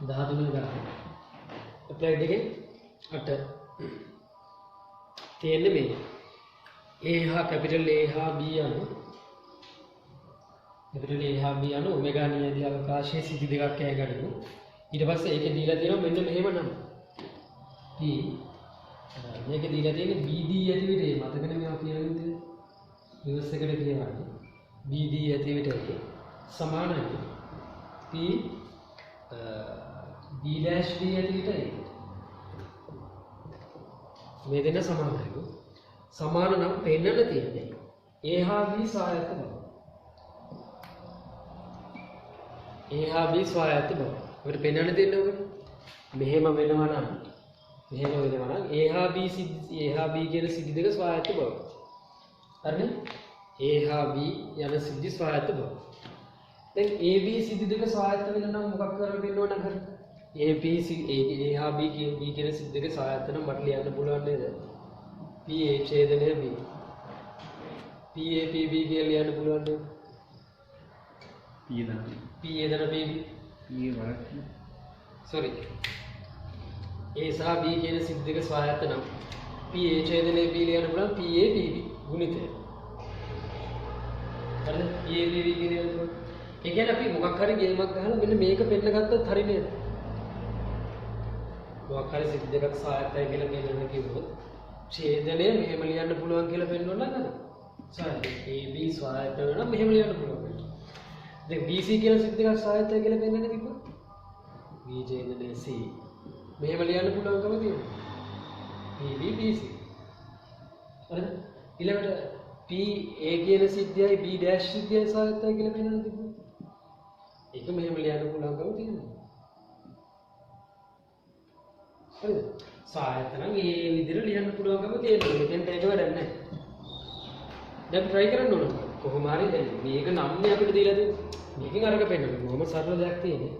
13 ගන්න. applied එකේ 8 තියෙන්නේ මේ A හා capital A හා B යන capital A හා B යන ඔමෙගා නියදී අවකාශයේ සිටි දෙකක් කෑ ගන්නු. ඊට පස්සේ ඒකේ දීලා තියෙනවා මෙන්න මෙහෙම නම් P මේකේ දීලා තියෙන්නේ BD ඇති විදිහේ මතකනේ මේවා කියන විදිහ රිවර්ස් එකට කියවන්නේ BD ඇති විදිහට සමානයි P B dash D ඇති විදිහට මේ දෙන්න සමානයි. සමාන නම් පෙන්නට තියෙන්නේ A හා B සායත බව. A හා B සායත බව. ඔකට පෙන්නන්න තියෙන්නේ ඔක. මෙහෙම වෙනවා නම් A හා B කියන සිද්ධි දෙක ස්වායත්ත බව. හරිනේ? A හා B යන සිද්ධි ස්වායත්ත බව. දැන් AB සිද්ධි දෙක ස්වායත්ත වෙන නම් මොකක් කරලා දෙන්න ඕන නේද? A හා B කියන සිද්ධි දෙක ස්වායත්ත නම් මට ලියන්න පුළුවන් නේද? PA ඡේදනය B. PA PB කියලා ලියන්න පුළුවන් නේද? PA දන PB. sorry. A සහ B කියන සිද්ධි දෙක ස්වායත්ත නම් PA ඡේදනය B ලියන්න පුළුවන් PA PB ගුණිතය. හරිද? PA PB කියන එක. ඒ කියන්නේ අපි මොකක් හරි ගේමක් ගහලා මෙන්න මේක පෙන්න ගත්තොත් හරි නේද? මොකක් හරි සිද්ධි දෙකක් ස්වායත්තයි කියලා පෙන්නන්න කිව්වොත් ඡේදනය මෙහෙම ලියන්න පුළුවන් කියලා පෙන්වන්න නේද? ස්වායත්ත AB ස්වායත්ත වෙනවා මෙහෙම ලියන්න පුළුවන්. දැන් BC කියන සිද්ධි දෙකක් ස්වායත්තයි කියලා පෙන්නන්න කිව්වොත් B ඡේදනය C මෙහෙම ලියන්න පුළුවන්කම තියෙනවා. PB BC. හරිද? ඊළඟට PA කියන සිද්ධියයි B dash සිද්ධියයි සායත්තයි කියලා පෙන්නන්න තිබුණා. ඒක මෙහෙම ලියන්න පුළුවන්කම තියෙනවා. හරිද? සායත්ත නම් ඒ විදිහට ලියන්න පුළුවන්කම තියෙනවා. මෙතෙන්ට ඒක වැඩක් නැහැ. දැන් try කරන්න ඕන. කොහොම හරි දැන් මේක නම් නේ අපිට දීලා තියෙන්නේ. මේකෙන් අරක පෙන්නන්න. කොහොම සරල දෙයක් තියෙන්නේ.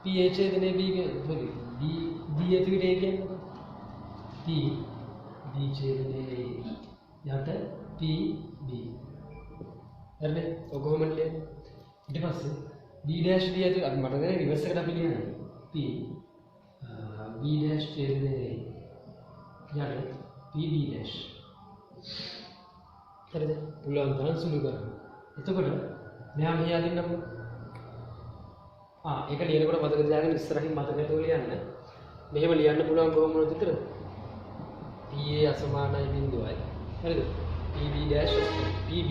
PA ඡේදනයේ B කියන්නේ D ඇති විදිහේ කියන්නේ P D ඡේදනයේ යට P B. හරිනේ? ඔක කොහොමද ලියන්නේ? ඊට පස්සේ B dash D ඇති අපි මට දැන් රිවර්ස් එකට අපි ලියන්නේ P B dash ඡේදනයේ යට P B dash. හරිද? පුළුවන් තරම් සුළු කරන්න. එතකොට මෙහා මෙහා දින්නකො ඒක ලියනකොට මතක තියාගන්න ඉස්සරහින් මතක නැතුව ලියන්න. මෙහෙම ලියන්න පුළුවන් කොහොමද විතරද? PA අසමානයි බිඳුවයි. හරිද? PB dash PB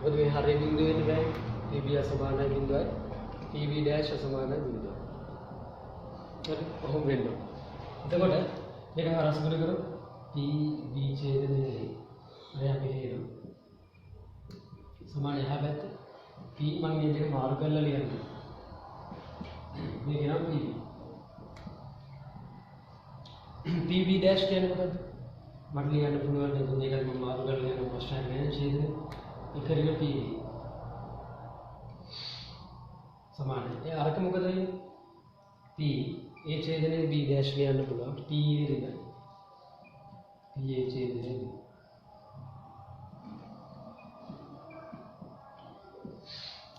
මොකද මේ හරිය බිඳුව වෙන්නේ බෑ. PB අසමානයි බිඳුවයි. PB dash අසමානයි බිඳුවයි. හරි කොහොම වෙන්නේ? එතකොට මේක හරස් ගුණ කරමු. PB ඡේදනයේ අය අපි හේතු සමාන එහා පැත්ත P මම මේ දෙක මාරු කරලා ලියන්නේ. මේක නම් PB dash කියන්නේ මොකද්ද? මට ලියන්න පුළුවන් නේද? මේකත් මම මාරු කරලා ලියන ප්‍රශ්නයක් නෑ ඡේදනය. එක ඍණ PB සමානයි. ඒ අරක මොකද වෙන්නේ? P ඒ ඡේදනයේ B dash ලියන්න පුළුවන්. P ඍණ P ඒ ඡේදනයේ B.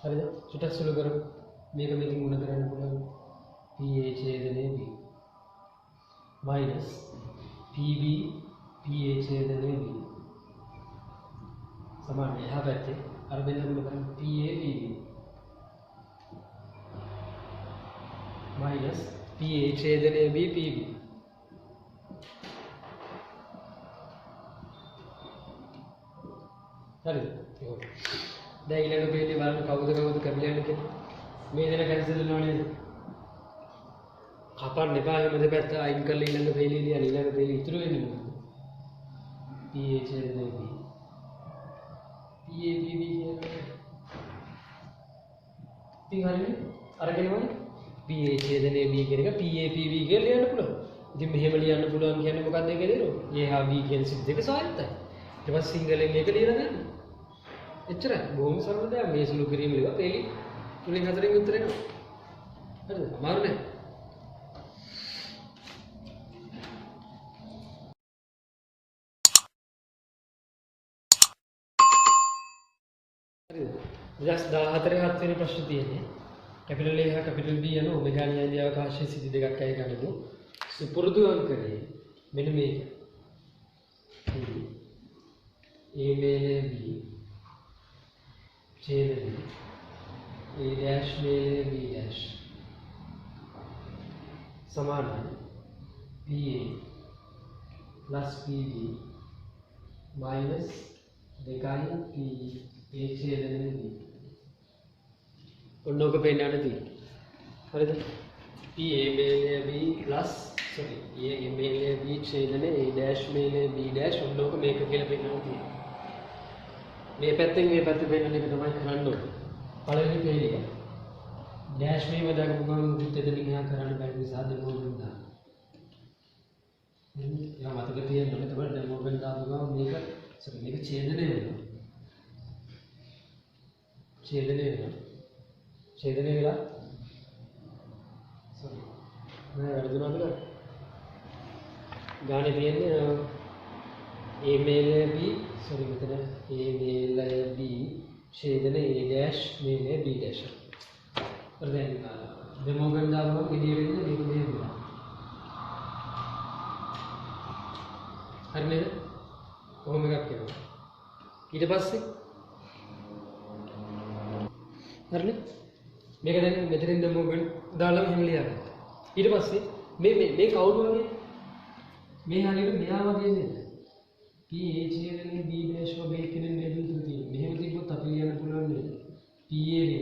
හරිද? චුට්ටක් සුළු කරමු. මේක මේකෙන් ගුණ කරන්න පුළුවන්. PA ඡේදනයේ B minus PB PA ඡේදනයේ B සමාන එහා පැත්තේ අර දෙන්න ගුණ කරමු. PA PB minus PA ඡේදනයේ B PB. හරිද? දැන් ඊළඟ පේන්නේ බලන්න කවුද කරලා යන්නේ කියලා. මේ දෙන කැන්සල් වෙනව නේද? කපන්න එපා එහෙම දෙපැත්ත අයින් කරලා ඊළඟ පේලි ලියන ඊළඟ පේලි ඉතුරු වෙන්නේ මොකද? PA ඡේදනයේ B. PA PB කියන්නේ. ඉතින් හරිනේ. අරගෙන වනේ. PA ඡේදනයේ B කියන එක PA PB කියලා ලියන්න පුළුවන්. ඉතින් මෙහෙම ලියන්න පුළුවන් කියන්නේ මොකක්ද ඒකේ නේද? A හා B කියන සිද්ධ දෙක සායත්තයි. ඊට පස්සේ සිංහලෙන් මේක ලියලා ගන්න. එච්චරයි. බොහොම සරල දෙයක්. මේ සුළු කිරීම ලියුවා පේලි 3-4 උත්තර එනවා. හරිද? අමාරු නෑ. හරිද? 2014 7 වෙනි ප්‍රශ්නේ තියෙන්නේ कैपिटल A है कैपिटल B है ना ओमेगा न्याय अवकाश सिद्धि देगा क्या गणित सुपुर्दु अंकरे मैंने में A मेले B छेदने A डैश मेले B डैश समान है PA प्लस PB माइनस देखाई PA छेदने B उन लोगों पे नाना थी अरे तो PA मेले B प्लस सॉरी A मेले B छेदने A डैश मेले B डैश उन लोगों को मेक अकेले पे नाना थी මේ පැත්තෙන් වෙනන එක තමයි කරන්න ඕනේ. පළවෙනි පේලි එක. ඩෑෂ් මේව දාගමු ගමන් මුකුත් එතනින් එහා කරන්න බැරි නිසා දෙමෝගෙන් දාන්න. එයා මතක තියෙන්න ඕනේ. එතකොට දෙමෝගෙන් දාපු ගමන් මේක ඡේදනය වෙනවා. ඡේදනය වෙලා සෝරි. මම වැරදුනාද? ගානේ තියෙන්නේ A मेले B सॉरी मतलब A मेले B छेदने A डैश मेले B डैश और देन डेमोगन दाबो इधर इधर एक में हुआ हर में ओमेगा के हो इधर पास से हर में मेरे देन मेरे डेमोगन दालम हम लिया इधर पास से मैं काउंट हो गया मैं हाले में नया आ गया P A छेदने B डैश वगैरह कितने लेवल होती है मेरे मतलब वो तपलियां ना पुलाव में P A ने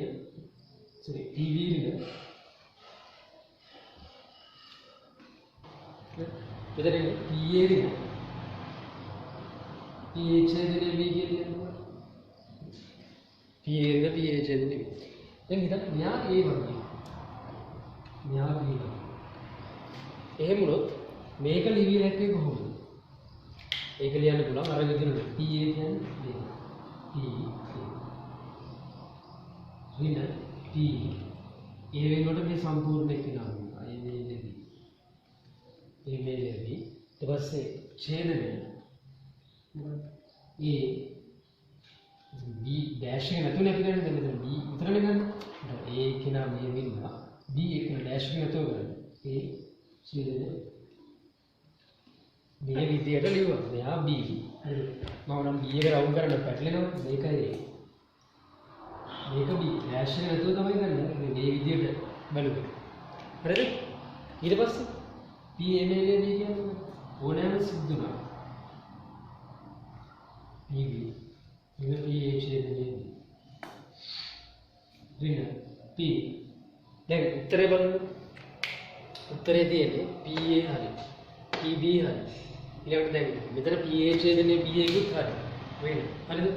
सॉरी P B ने इधर है P A ने P A छेदने B के लिए P A ने P A छेदने B लेकिन इधर यहाँ A बनी यहाँ B बनी ये मुड़ो मेरे का लिवी रहते हैं कहाँ एक लिया ने बोला अरे विधि में P A क्या है P ऋण P A वे नोट में संपूर्ण में कितना होगा A में ले भी तो बस से छेद में A B डैश के ना तो नहीं पकड़ने देते मतलब B उतना नहीं करना A के नाम A भी ना B एक ना डैश के ना तो करना A छेद में B विधिයට ලියුවා. මෙයා B. හරිද? මම නම් B එක රවුන්ඩ් කරන්න පැටලෙනවා. මේක A. මේක B. ඩෑෂ් එක නැතුව තමයි කරන්නේ. මේ විදියට බලුවා. හරිද? ඊට පස්සේ P A මෙලේ B කියන්නේ ඕනෑම සිද්ධුණා. P B. ඉතින් P A ඡේදනයේ ඍණ P. දැන් උත්තරේ බලන්න. උත්තරේ තියෙන්නේ P A හරි. P B හරි. ඊළඟට දැන් මෙතන PA ඡේදනයේ B එකකුත් හරි වෙන්නේ. හරිද?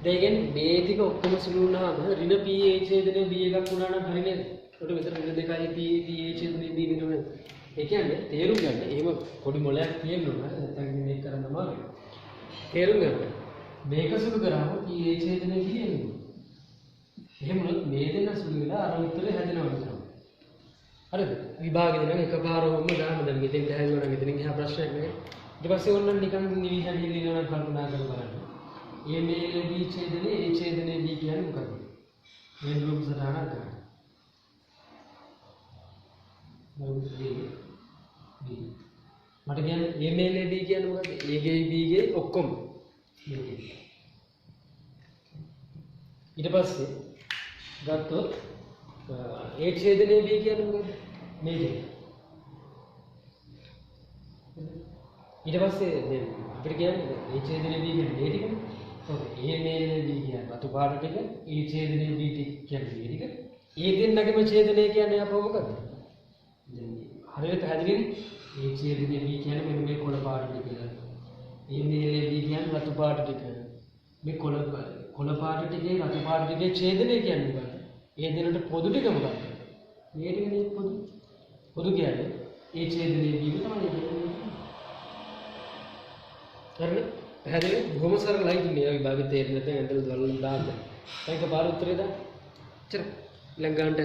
දැන් කියන්නේ මේ ටික ඔක්කොම සුළු වුණාම ඍණ PA ඡේදනයේ B එකක් වුණා නම් හරි නේද? ඒකට මෙතන ඍණ දෙකයි PA ඡේදනයේ B වෙනවා. ඒ කියන්නේ තේරුම් ගන්න. එහෙම පොඩි මොලයක් තියෙන්න ඕන. නැත්නම් මේක කරන්න අමාරුයි. තේරුම් ගන්න. මේක සුළු කරාම PA ඡේදනයේ B එන්නේ. එහෙම වුණොත් මේ දෙක සුළු වෙලා අර උත්තරේ හැදෙනවා විතරයි. හරිද? විභාගෙදී නම් එකපාරවම දාන්න දැන් මෙතෙන් හැදුවා නම් එතනින් එහා ප්‍රශ්නයක් නෑ. ඊට පස්සේ ඕනනම් නිකන් නිවිහන හිලිනවා නම් කල්පනා කරලා බලන්න. A मेले B छेदने A छेदने B කියන්නේ මොකක්ද? මේ ගෲප් සටහනක් ගන්න. ගෲප් B මට කියන්නේ A मेले B කියන්නේ මොකක්ද? A ගේ B ගේ ඔක්කොම. ඊට පස්සේ ගත්තොත් A छेदने B කියන්නේ මොකක්ද? මේක. ඊට පස්සේ දැන් අපිට කියන්නේ A ඡේදනයේ B කියන්නේ මේ ටිකනේ. ඔව් A මෙලේ B කියන්නේ රතු පාට ටික, A ඡේදනයේ B ටික කියන්නේ මේ ටික. ඒ දෙන්නගේම ඡේදනය කියන්නේ අපව මොකද? දැන් හරියට පැහැදිලිනේ. A ඡේදනයේ B කියන්නේ මෙන්න මේ කොළ පාට ටික. A මෙලේ B කියන්නේ රතු පාට ටික. මේ කොළ පාට ටිකේ රතු පාට ටිකේ ඡේදනය කියන්නේ මොකක්ද? ඒ දෙන්නට පොදු ටික මොකක්ද? මේ ටිකනේ පොදු කියන්නේ A ඡේදනයේ B තමයි කියන්නේ. හරිද? පැහැදිලි? බොහොම සරලයි මේ විභාගෙ තේරෙන්නේ නැත්නම් ඇඳලා දාලා දාන්න. ඒක පාර උත්තරේ දාන්න. චර ළඟාන්ට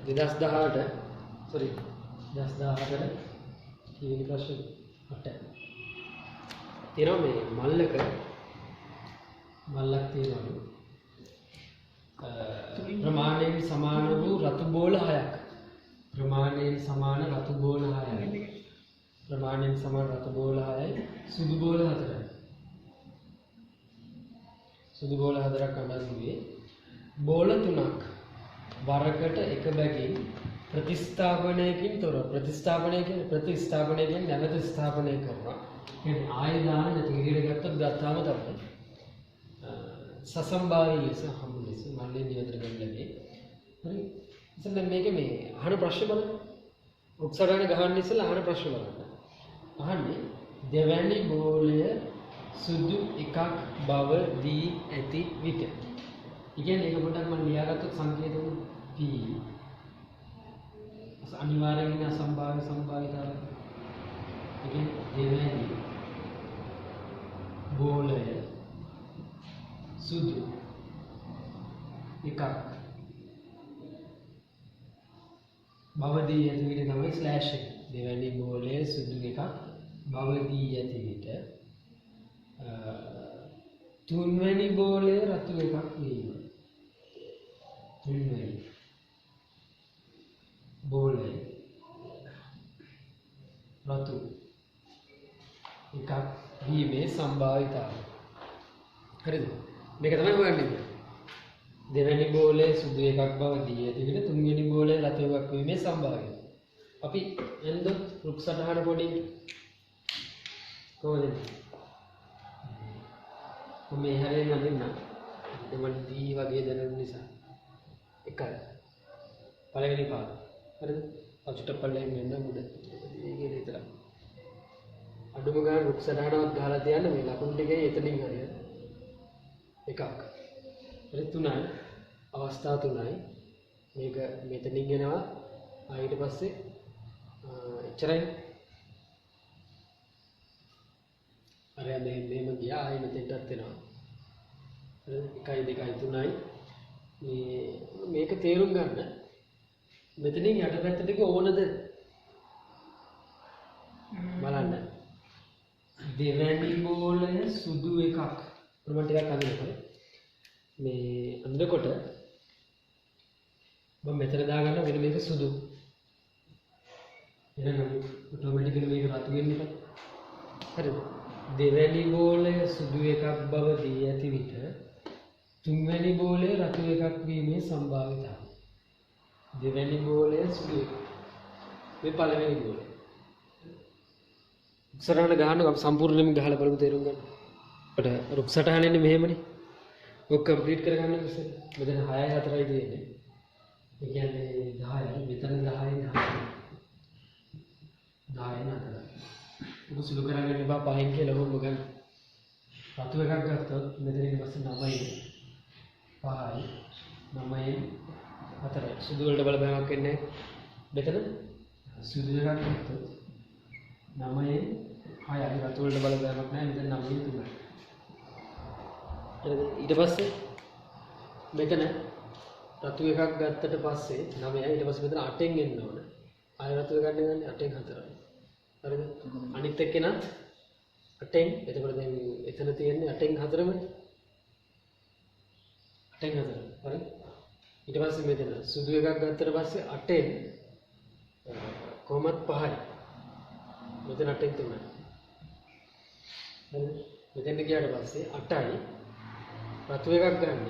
2018 sorry 2018 කීවෙනි ප්‍රශ්නේ 8 තියෙනවා මේ මල්ලක් තියෙනවලු ප්‍රමාණයෙන් සමාන වූ රතු බෝල 6ක් ප්‍රමාණයෙන් සමාන රතු බෝල 6යි ප්‍රමාණයෙන් සමාන රතු බෝල 6යි සුදු බෝල 4යි සුදු බෝල 4ක් අඳුරුවේ බෝල 3ක් වරකට එක බැගින් ප්‍රතිස්ථාපනයකින් තොරව ප්‍රතිස්ථාපනයකින් නැවත ස්ථාපනය කරනවා කියන්නේ ආය දාන නැති විදිහට ගත්තාම තමයි සසම්භාවී ලෙස හමු ලෙස මල්ලේ නියතර ගන්න ලැබේ හරි ඉතින් මේක මේ අහන ප්‍රශ්න බලන්න උක්සරණ ගහන්න ඉස්සෙල්ලා අහන ප්‍රශ්න බලන්න අහන්නේ දෙවැනි බෝලය සුදු එකක් බව දී ඇති විට ඉතින් ඒක පොඩ්ඩක් මම ලියාගත්තොත් සංකේතවල P අනිවාර්යෙන් සම්භාවිතාවය ඉතින් දෙවැනි බෝලය සුදු එකක් බව දී ඇති විට තමයි ස්ලෑෂ් එක දෙවැනි බෝලය සුදු එකක් බව දී ඇති විට තුන්වැනි බෝලය රතු එකක් වීම තුන්වැනි බෝලය රතු එකක් වීමේ සම්භාවිතාවය හරිද මේක තමයි හොයන්නේ දෙවැනි බෝලය සුදු එකක් බව දී ඇති විට තුන්වෙනි බෝලය රතු එකක් වීමේ සම්භාව්‍යය අපි එන්ද රුක් සටහන පොඩි කොහොමද මේ හැරෙන්න දෙන්න මම දී වගේ දැනෙන නිසා එකයි පළවෙනි පාඩ හරිද අචුට පල්ලෙන් මෙන්න මුඩ මේකේ විතර අඩුම ගාන රුක් සටහනවත් ගහලා තියන්න මේ ලකුණු ටිකේ එතනින් හරියට එකක් හරි තුනයි අවස්ථා තුනයි මේක මෙතනින් එනවා ඊට පස්සේ එච්චරයි අර මෙහෙම ගියා ආයෙ මෙතෙන්ටත් එනවා හරි 1 2 3යි මේක තේරුම් ගන්න මෙතනින් යටපැත්ත ටික ඕනද බලන්න දෙවැනි බෝලය සුදු එකක් ප්‍රමාණ ටිකක් අඳිනකොට මේ අඳිනකොට මම මෙතන දාගන්න වෙන මේක සුදු එහෙනම් ඔටෝමැටිකලි මේක රතු වෙන්නේ හරිද දෙවැනි බෝලය සුදු එකක් බව දී ඇති විට තුන්වැනි බෝලය රතු එකක් වීමේ සම්භාවිතාවය දෙවැනි බෝලය සුදු එකක් මේ පළවෙනි බෝලය සරණ ගහන්න අපි සම්පූර්ණයෙන්ම ගහලා බලමු තේරුම් ගන්න. අපිට රුක් සටහනෙන්නේ මෙහෙමනේ. ඔක් කම්ප්ලීට් කරගන්න ඉස්සෙල්ලා. මෙතන 6යි 4යි තියෙන්නේ. ඒ කියන්නේ 10යි මෙතන 10යි 10යි 4යි. ඔක සුළු කරගන්න එපා පහෙන් කියලා හොම ගන්න. රතු එකක් ගත්තොත් මෙතන ඊට පස්සේ 9යි 5යි 9යි 4යි. සුදු වලට බලපෑමක් වෙන්නේ නැහැ. මෙතන සුදු එකක් ගත්තොත් 9යි 6යි රතු වලට බලපෑමක් නැහැ. මෙතන 9යි 3යි. ඊට පස්සේ මෙතන රතු එකක් ගත්තට පස්සේ 9යි ඊට පස්සේ මෙතන 8ෙන් එන්න ඕන. ආය රතු එකක් ගන්න 8ෙන් 4යි. හරිද? අනිත් එක්කෙනත් 8ෙන් එතකොට දැන් එතන තියෙන්නේ 8ෙන් 4ම 8ෙන් 4. හරි? ඊට පස්සේ මෙතන සුදු එකක් ගත්තට පස්සේ 8ෙන් කොහොමත් 5යි. මෙතන 8ෙන් 3යි. හරිද? මෙතෙන් ගියාට පස්සේ 8යි රතු එකක් ගන්න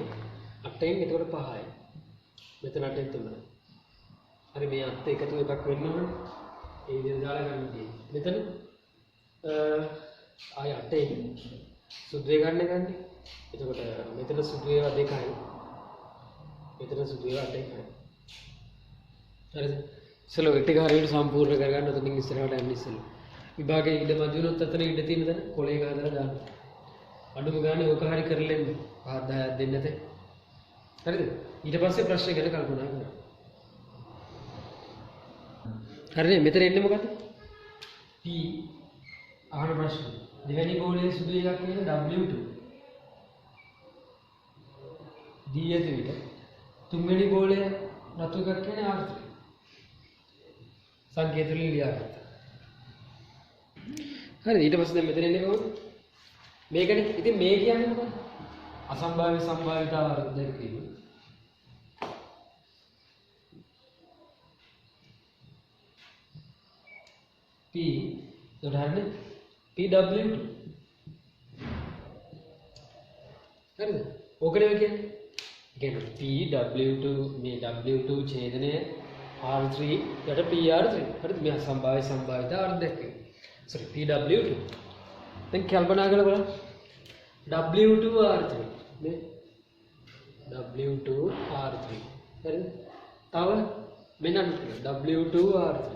8ෙන් එතකොට 5යි. මෙතන 8ෙන් 3යි. හරි මේ අත් එකතු එකක් වෙන්න ඕනේ. ඒ විදිහට දාලා ගන්න තියෙන්නේ. මෙතන ආය 8ෙන් සුදු එක ගන්න ගන්නේ. එතකොට මෙතන සුදු ඒවා 2යි. මෙතන සුදු ඒවා 8යි. හරිද? ඉස්සෙල්ලා ඔය ටික හරියට සම්පූර්ණ කරගන්න උතනින් ඉස්සරහට යන්න ඉස්සෙල්ලා. විභාගයේ ඉඩ මදි වුණොත් අතන ඉඩ තියෙන තැන කොලේ ගහලා දාන්න. අඩුම ගානේ ඕක හරි කරලා එන්න. 5 10ක් දෙන්න තේ. හරිද? ඊට පස්සේ ප්‍රශ්න ගැන කල්පනා කරන්න. හරිනේ මෙතන එන්නේ මොකද්ද? P අහන ප්‍රශ්න. දෙවැනි බෝලයේ සුදු එකක් කියන W2. D ඇති විට තුන්වෙනි බෝලය රතු එකක් කියන R3. සංකේත වලින් ලියාගත්තා. හරිද? ඊට පස්සේ දැන් මෙතන එන්නේ කොහොමද? මේකනේ. ඉතින් මේ කියන්නේ මොකක්ද? අසම්භාව්‍ය සම්භාවිතාව අර්ධයක් වීම. P උදාහරණ PW2. හරිද? ඕකනේ ඔය කියන්නේ. PW2 මේ W2 ඡේදනය R3 යට PR3. හරිද? මේ අසම්භාව්‍ය සම්භාවිතාව අර්ධයක් වීම. sorry PW2. දැන් කල්පනා කරලා බලන්න. W2R3 නේ W2R3 හරිද? තව මෙන්න W2R3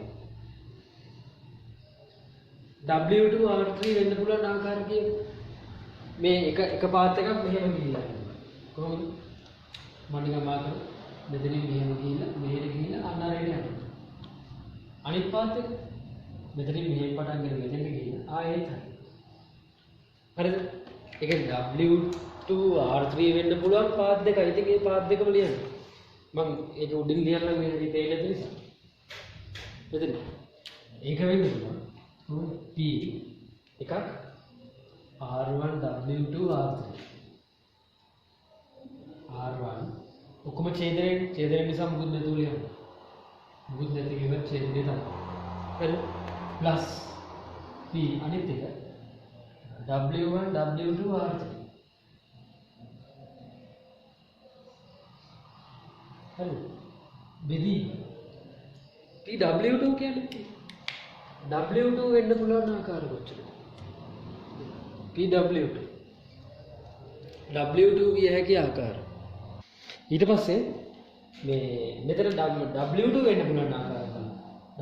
W2R3 වෙන්න පුළුවන් ආකාරය කියන්නේ මේ එක පාත් එකක් මෙහෙම ගිහිල්ලා කොහොමද මම නිකන් මාතර මෙතනින් මෙහෙම ගිහිල්ලා මෙහෙට ගිහිල්ලා අන්න අරගෙන යනවා අනිත් පාත් එක මෙතනින් මෙහෙම පටන් ගෙන මෙතෙන්ට ගිහිල්ලා ආයෙත් හරිද ඒ කියන්නේ W2R3 වෙන්න පුළුවන් පාත් දෙකයි ඉතින් මේ පාත් දෙකම ලියන්න මම ඒක උඩින් ලියන්න මේ තේින්න නැති නිසා මෙතන ඒක වෙන්න පුළුවන් P එකක් R1 W2 R3 R1 ඔක්කොම ඡේදනය නිසා මුකුත් නැතුව ලියන්න මුකුත් නැති කිව්වත් ඡේදනය තමයි හරි ප්ලස් P අනිත් එක W1 W2 R3 හරි බෙදී PW2 කියන්නේ W2 වෙන්න පුළුවන් ආකාරය කොච්චරද PW2 W2 කිය හැකි ආකාරය ඊට පස්සේ මේ මෙතන W2 වෙන්න පුළුවන් ආකාරය තමයි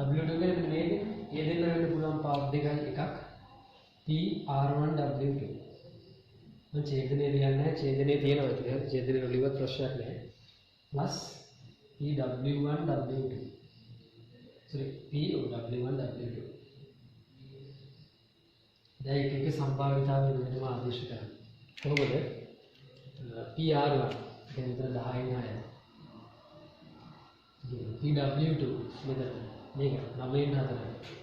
W2 කියන්නේ මෙන්න මේක ඒ දෙන්න වෙන්න පුළුවන් පාත් දෙකයි එකක් P R1 W2 මම ඡේදනයේ ලියන්නේ නැහැ ඡේදනයේ තියෙනවා ඒක ඡේදනයේ වලිවත් ප්‍රශ්නයක් නැහැ plus PW1 W2 sorry PW1 W2 දැන් එකක සම්භාවිතාවය වෙනම ආදේශ කරනවා කොහොමද PR1 කියන්නේ විතර 10න් 6 PW2 මෙතන මේක 9න් 4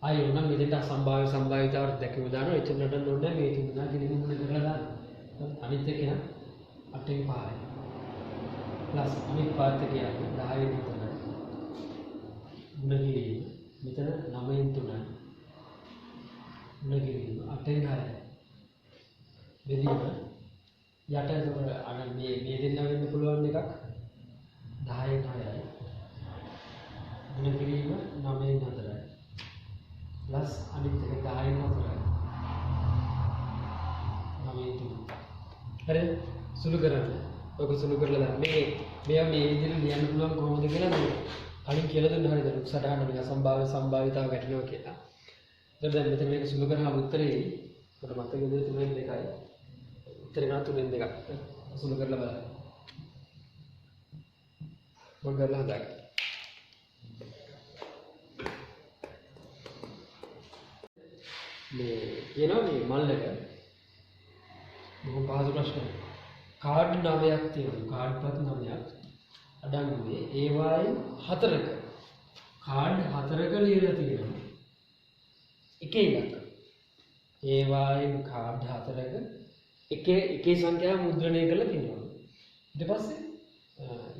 ආයෙ උනම් මෙතෙන්ට අසම්භාව්‍ය සම්භාවිතාවට දැකීම දානවා එතන නටන්න ඕනේ මේ තුනක් ගිනින් මුල කරලා දාන්න අනිත් එක නම් 8න් 5යි ප්ලස් අනිත් පාත් එක කියන්නේ 10න් 4 ගුණකිරීම මෙතන 9න් 3යි ගුණකිරීම 8න් 6යි බෙදීම යට එතකොට අර මේ දෙන්න වෙන්න පුළුවන් එකක් 10න් 6යි ගුණකිරීම 9න් 4යි प्लस अनित के दाएं ना तो हमें तो अरे सुलू करा ओके सुलू कर लेना मैं अब ये दिन नियम पुलाम को हम देखें ना खाली केला तो नहीं देना साढ़ा ना संभाविता घटना केला जब जब मैं तुम्हें सुलू करना उत्तर ही तो माता के लिए तुम्हें देखा है उत्तर ना तुम्हें देखा सुलू कर लेना वो कर लेना जाके මේ කියනවා මේ මල්ලක බොහොම පහසු ප්‍රශ්නයක් කාඩ් 9ක් තියෙනවා කාඩ් පත් 9ක් අඩංගුවේ ඒවායින් 4ක කාඩ් 4ක ලියලා තියෙනවා එක ඉලක්ක ඒවායින් කාඩ් 4ක එකේ සංඛ්‍යාව මුද්‍රණය කරලා තියෙනවා ඊට පස්සේ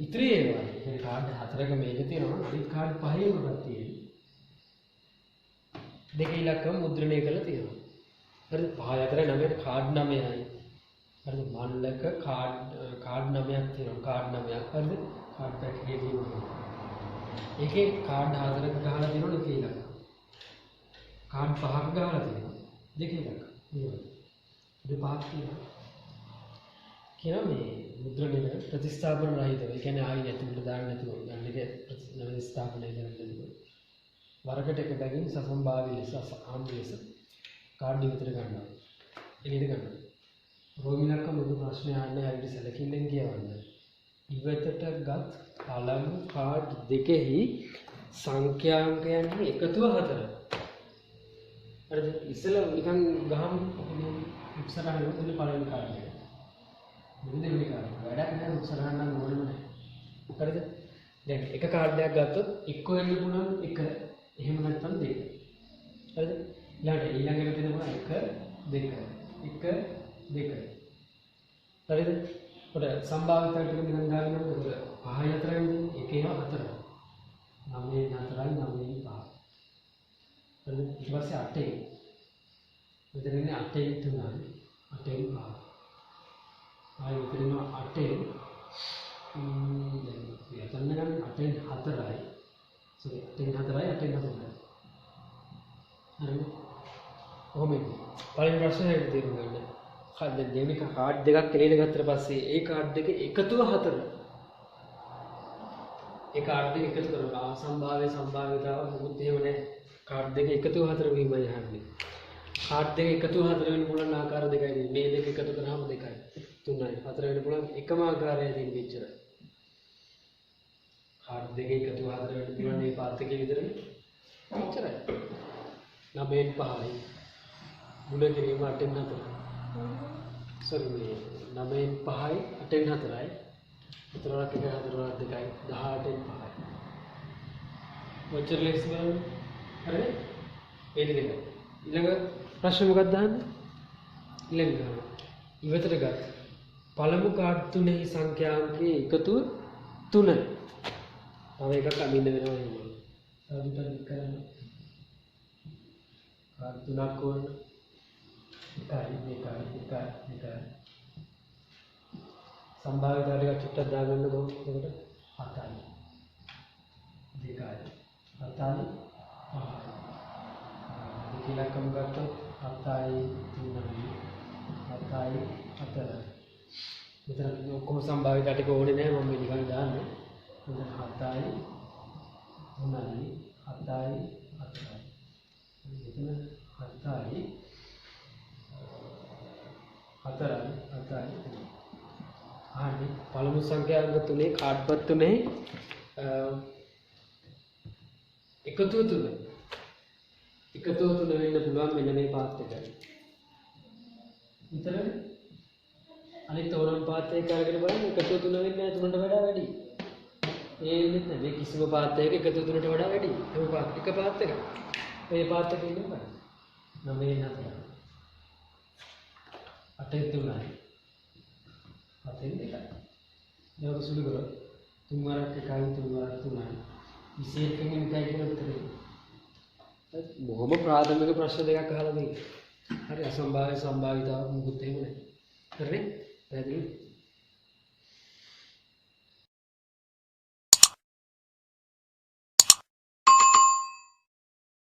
ඉතිරි ඒවා කියන්නේ කාඩ් 4ක මේක තියෙනවා අනිත් කාඩ් 5ේම එකක් තියෙනවා දෙක ඉලක්කම මුද්‍රණය කරලා තියෙනවා. හරිද? 5 අතර 9 කාඩ් 9යි. හරිද? මල්ලක කාඩ් 9ක් තියෙනවා. කාඩ් 9ක්. හරිද? කාඩ් පැක් එකේ තියෙනවා. ඒකේ කාඩ් 4ක ගහලා තියෙනවා දෙක ඉලක්ක. කාඩ් 5ක ගහලා තියෙනවා දෙක ඉලක්ක. මේවා. දෙපහක් තියෙනවා. කියනවා මේ මුද්‍රණය ප්‍රතිස්ථාපන රහිතව. ඒ කියන්නේ ආයි ඇතුළට දාන්න නැතුව ගන්න එක ප්‍රතිස්ථාපනය කරන්න වරකට එක බැගින් සසම්භාවී ලෙස ආන්දි ලෙස කාඩ් විතර ගන්නවා. එළියට ගන්නවා. රෝගිනක්ක මුදු ප්‍රශ්න අහන්නේ හරියට සැලකිල්ලෙන් කියවන්න. ඉවතට ගත් පළමු කාඩ් දෙකෙහි සංඛ්‍යාංකයන්ගේ එකතුව 4. හරිද? ඉස්සෙල්ලා නිකන් ගහමු ඉස්සරහට උදේ පළවෙනි කාඩ් එක. දෙවෙනි කාඩ්. වැඩක් නැහැ ඉස්සරහට නම් ඕනෙම නැහැ. හරිද? දැන් එක කාඩ් එකක් ගත්තොත් එක්ක වෙන්න පුළුවන් එක එහෙම නැත්නම් දෙක. හරිද? ඊළඟට තියෙනවා 1 2 1 2 හරිද? ඔතන සම්භාවිත ටික මෙතන දාගෙන ඔතන 5යි 4යි ඉන්නේ 1 4යි 9යි 4යි 9යි 5. හරිද? ඊට පස්සේ 8යි. මෙතන ඉන්නේ 8යි 3යි 8යි 5. ආයෙ මෙතන ඉන්නවා 8යි දැන් යතන්න ගන්න 8යි 4යි. සෝරි 8යි 4යි 8යි 4යි. හරිද? කොහොමද? පළවෙනි ප්‍රශ්නේ තේරුම් ගන්න. දැන් දෙවෙනි කාඩ් දෙකක් එළියට ගත්තට පස්සේ ඒ කාඩ් දෙක එකතුව 4. ඒ කාඩ් දෙක එකතු කරනවා සම්භාව්‍යතාව මොකුත් එහෙම නැහැ. කාඩ් දෙක එකතුව 4 වීමයි යන්නේ. කාඩ් දෙක එකතුව 4 වෙන්න පුළුවන් ආකාර දෙකයි තියෙන්නේ. මේ දෙක එකතු කරාම 2යි 3යි 4 වෙන්න පුළුවන් එකම ආකාරයයි තියෙන්නේ මෙච්චරයි. කාඩ් දෙක එකතුව 4 වෙන්න පුළුවන් මේ පාත් එකේ විතරනේ. මෙච්චරයි. 9න් 5යි. මුල කිරීම 8න් 4යි. සර් මේ 9න් 5යි 8න් 4යි 4ක් 1 4ක් 2යි 18න් 5යි වචර ලෙක්ස් බලන්න හරිද ඒ දෙක ඊළඟ ප්‍රශ්න මොකක්ද දාන්නේ ඊළඟ ඉවතට ගත්ත පළමු කාඩ් තුනේහි සංඛ්‍යාංකයේ එකතුව 3යි තව එකක් අමින්න වෙනවා එහෙම තව කරන්න කාඩ් තුනක් ඕන එකයි සම්භාවිතාව ටිකක් චුට්ටක් දාගන්න කොහොමද? එතකොට 7යි 2යි 7යි 5යි දෙකලකම ගත්තොත් 7යි 3යි 7යි 4යි මෙතන ඔක්කොම සම්භාවිතා ටික ඕනේ නැහැ මම නිකන් දාන්නේ. මෙතන 7යි 3යි 7යි 4යි මෙතන 7යි 4යි ආන්නේ පළමු සංඛ්‍යාංක තුනේ කාඩ්පත් තුනේ එකතුව තුන වෙන්න පුළුවන් මෙන්න මේ පාත් එකයි. විතරනේ අනිත් ඕනම පාත් එක අරගෙන බලන්න එකතුව තුන වෙන්නේ නැහැ 3ට වඩා වැඩි. ඒ වෙන්නේ නැහැ මේ කිසිම පාත් එකක එකතුව 3ට වඩා වැඩි. ඒ පාත් එක පාත් එක. මේ පාත් එකේ ඉන්න බලන්න. 9 4 8 3යි 7න් 2යි. දැන් සුළු කරලා 3 වරක් 1යි 3 වරක් 3යි 21 න් 1යි කියන උත්තරේ. බොහොම ප්‍රාථමික ප්‍රශ්න දෙකක් අහලා තියෙනවා. හරි අසම්භාව්‍ය සම්භාවිතාව මොකුත් එහෙම නැහැ. හරිනේ? පැහැදිලිද?